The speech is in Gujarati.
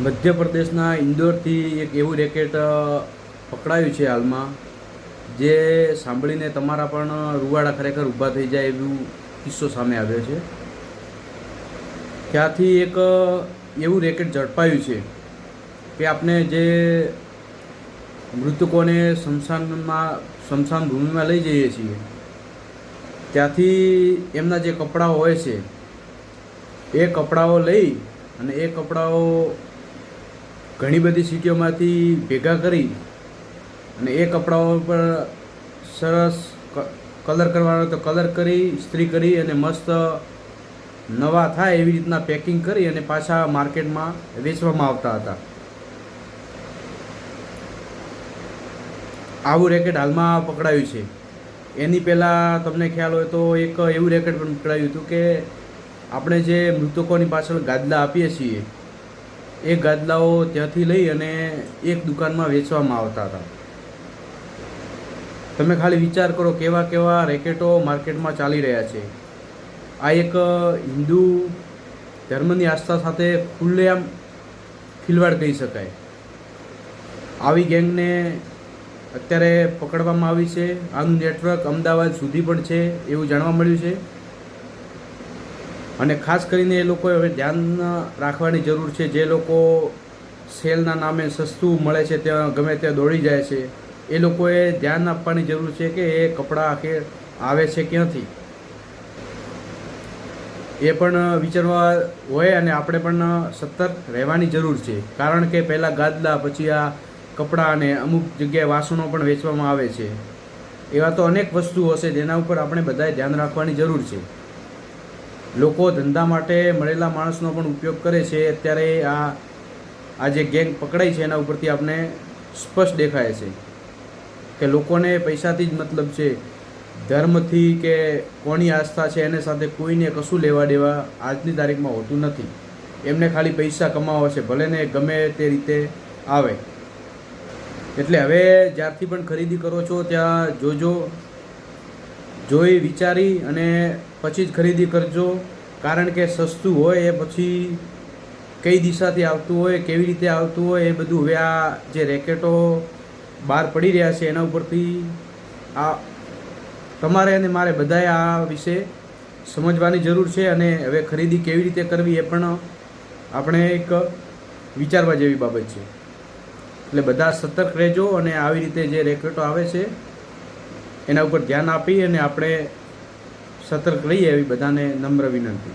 મધ્યપ્રદેશના ઇન્દોરથી એક એવું રેકેટ પકડાયું છે હાલમાં, જે સાંભળીને તમારા પણ રૂવાડા ખરેખર ઊભા થઈ જાય એવું કિસ્સો સામે આવ્યો છે. ત્યાંથી એક એવું રેકેટ ઝડપાયું છે કે આપણે જે મૃતકોને સ્મશાન ભૂમિમાં લઈ જઈએ છીએ, ત્યાંથી એમના જે કપડાઓ હોય છે એ કપડાઓ લઈ અને એ કપડાઓ ઘણી બધી સિટીઓમાંથી ભેગા કરી અને એ કપડાઓ પર સરસ કલર કરવાનો તો કલર કરી, ઇસ્ત્રી કરી અને મસ્ત નવા થાય એવી રીતના પેકિંગ કરી અને પાછા માર્કેટમાં વેચવામાં આવતા હતા. આવું રેકેટ હાલમાં પકડાયું છે. એની પહેલાં તમને ખ્યાલ હોય તો એક એવું રેકેટ પણ પકડાયું હતું કે આપણે જે મૃતકોની પાછળ ગાદલા આપીએ છીએ એ ગાદલાઓ ત્યાંથી લઈ અને એક દુકાનમાં વેચવામાં આવતા હતા. તમે ખાલી વિચાર કરો કેવા કેવા રેકેટો માર્કેટમાં ચાલી રહ્યા છે. આ એક હિન્દુ ધર્મની આસ્થા સાથે ખુલ્લેઆમ ખિલવાડ કહી શકાય. આવી ગેંગને અત્યારે પકડવામાં આવી છે. આનું નેટવર્ક અમદાવાદ સુધી પણ છે એવું જાણવા મળ્યું છે. અને ખાસ કરીને એ લોકોએ હવે ધ્યાન રાખવાની જરૂર છે. જે લોકો સેલના નામે સસ્તું મળે છે ત્યાં ગમે ત્યાં દોડી જાય છે, એ લોકોએ ધ્યાન આપવાની જરૂર છે કે એ કપડાં આખે આવે છે ક્યાંથી, એ પણ વિચારવા હોય અને આપણે પણ સતર્ક રહેવાની જરૂર છે. કારણ કે પહેલાં ગાદલા, પછી આ કપડાં અને અમુક જગ્યાએ વાસણો પણ વેચવામાં આવે છે. એવા તો અનેક વસ્તુઓ હશે જેના ઉપર આપણે બધાએ ધ્યાન રાખવાની જરૂર છે. લોકો ધંધા માટે મળેલા માણસનો પણ ઉપયોગ કરે છે. અત્યારે આ જે ગેંગ પકડાઈ છે એના ઉપરથી આપણે સ્પષ્ટ દેખાય છે કે લોકોને પૈસાથી જ મતલબ છે. ધર્મથી કે કોની આસ્થા છે એને સાથે કોઈને કશું લેવા દેવા આજની તારીખમાં હોતું નથી. એમને ખાલી પૈસા કમાવા છે, ભલે ને ગમે તે રીતે આવે. એટલે હવે જ્યારથી પણ ખરીદી કરો છો ત્યાં જોઈ વિચારી અને પછી જ ખરીદી કરજો. કારણ કે સસ્તું હોય એ પછી કઈ દિશાથી આવતું હોય, કેવી રીતે આવતું હોય, એ બધું હવે આ જે રેકેટો બહાર પડી રહ્યા છે એના ઉપરથી આ તમારે અને મારે બધાએ આ વિશે સમજવાની જરૂર છે. અને હવે ખરીદી કેવી રીતે કરવી એ પણ આપણે એક વિચારવા જેવી બાબત છે. એટલે બધા સતર્ક રહેજો અને આવી રીતે જે રેકેટો આવે છે એના ઉપર ધ્યાન આપી અને આપણે સતર્ક રહીએ એવી બધાને નમ્ર વિનંતી.